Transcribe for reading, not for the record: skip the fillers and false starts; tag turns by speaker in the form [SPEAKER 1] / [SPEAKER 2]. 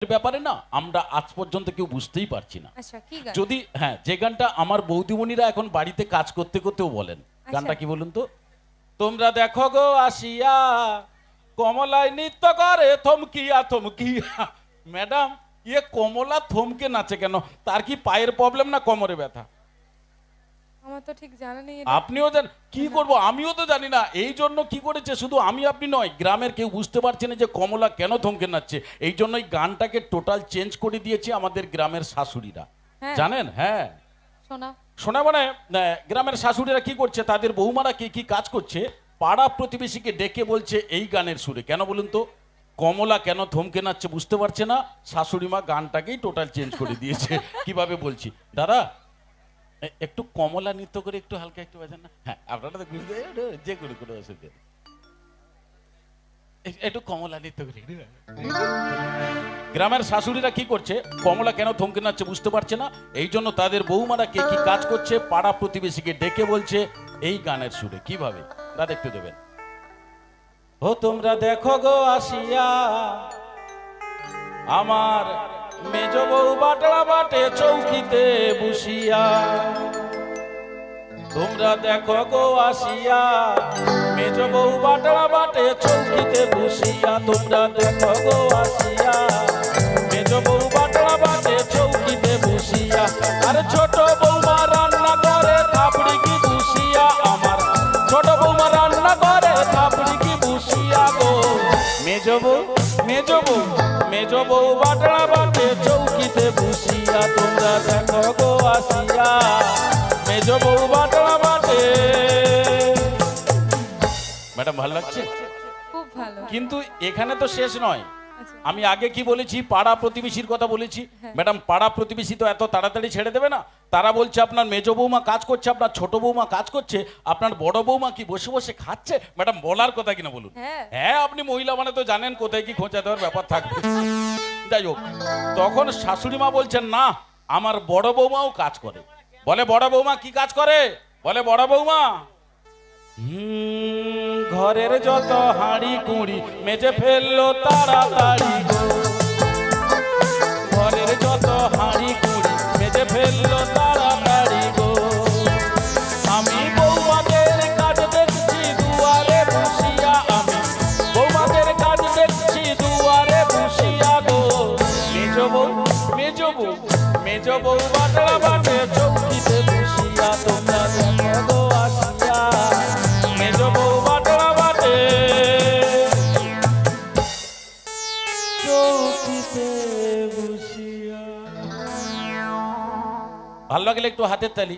[SPEAKER 1] ব্যাপারে না আমরা আজ পর্যন্ত কেউ বুঝতেই পারছি না।
[SPEAKER 2] আচ্ছা কি গান?
[SPEAKER 1] যদি হ্যাঁ, যে গানটা আমার বৌদিমণিরা এখন বাড়িতে কাজ করতে করতেও বলেন, গানটা কি বলুন তো? তোমরা দেখো গো আসিয়া কমলায় নৃত্য করে থমকিয়া থমকিয়া। ম্যাডাম, ইয়ে কমলা থমকে নাচে কেন? তার কি পায়ের প্রবলেম না কোমরে ব্যথা?
[SPEAKER 2] আমার তো ঠিক জানা নেই।
[SPEAKER 1] আপনিও জানেন, কি করব আমিও তো জানি না। এই জন্য কি করেছে, শুধু আমি আপনি নয়, গ্রামের কেউ বুঝতে পারছে না যে কমলা কেন থমকে নাচছে। এই জন্যই গানটাকে টোটাল চেঞ্জ করে দিয়েছে আমাদের গ্রামের শাশুড়িরা, জানেন? হ্যাঁ, শোনা মানে গ্রামের শাশুড়িরা কি করছে, তাদের বৌমারা কি কি কাজ করছে, পাড়া প্রতিবেশীকে ডেকে বলছে এই গানের সুরে। কেন বলুন তো? কমলা কেন থমকে নাচছে বুঝতে পারছে না, শাশুড়ি মা গানটাকেই টোটাল চেঞ্জ করে দিয়েছে। কিভাবে বলছি দাদা, একটু কমলা নৃত্য করে একটু হালকা একটু বাজেন না। হ্যাঁ, আপনারা তো যে করে করে অসুবিধা, একটু কমলা নৃত্য করে। গ্রামের শাশুড়িরা কি করছে, কমলা কেন থমকে নাচছে বুঝতে পারছে না, এই জন্য তাদের বৌমারা কে কি কাজ করছে, পাড়া প্রতিবেশীকে ডেকে বলছে এই গানের সুরে। কিভাবে দাদা একটু দেবেন? ও তোমরা দেখো গো আসিয়া আমার মেজ বউ বাটলা বাটে চৌকিতে বসিয়া। তোমরা দেখো গো আসিয়া মেজ বউ বাটলা বাটে চৌকিতে বসিয়া। তোমরা দেখো গো আসিয়া মেজ বউ বাটলা বাটে চৌকিতে বসিয়া। আর ছোট বৌমা রান্না করে থাপড়ি কি বসিয়া। আমার ছোট বৌমা রান্না করে থাপড়ি কি বসিয়া গো। মেজ বউ মেজ বউ মেজ বউ বাটলা বাটে চৌকিতে বসিয়া। তোমরা দেখো গো আসিয়া মেজ বউ বাটলা বাটে। ম্যাডাম ভালো লাগছে?
[SPEAKER 2] খুব ভালো।
[SPEAKER 1] কিন্তু এখানে তো শেষ নয়।
[SPEAKER 2] আচ্ছা।
[SPEAKER 1] আমি আগে কি বলেছি, পাড়া প্রতিবেশীর কথা বলেছি। ম্যাডাম, পাড়া প্রতিবেশী তো এত তাড়াতাড়ি ছেড়ে দেবে না। তারা বলছে আপনার মেজ বৌমা কাজ করছে, আপনার ছোট বৌমা কাজ করছে, আপনার বড় বৌমা কি বসে বসে খাচ্ছে। ম্যাডাম, বলার কথা কিনা বলুন? হ্যাঁ, আপনি মহিলা মানে তো জানেন কোথায় কি খোঁচা দেওয়ার ব্যাপার থাকবে। যাই হোক, তখন শাশুড়ি মা বলছেন না, আমার বড় বৌমাও কাজ করে। বলে বড় বৌমা কি কাজ করে? বলে বড় বৌমা ঘরের যত হাঁড়ি কুড়ি মেজে ফেললো তাড়াতাড়ি গো। ঘরের যত হাঁড়ি কুড়ি মেজে ফেললো তাড়াতাড়ি গো। আমি বৌমাদের কাজ দেখছি দুয়ারে বসিয়া। আমি বৌমাদের কাজ দেখছি দুয়ারে বসিয়া গো। মেজ বউ মেজ বউ মেজ বউ বাটলা বাটে চৌকিতে বসিয়া। তোমরা দেখো গো আসিয়া মেজ বউ বাটলা বাটে চৌকিতে বসিয়া। ভালো লাগলে একটু হাতের তালি।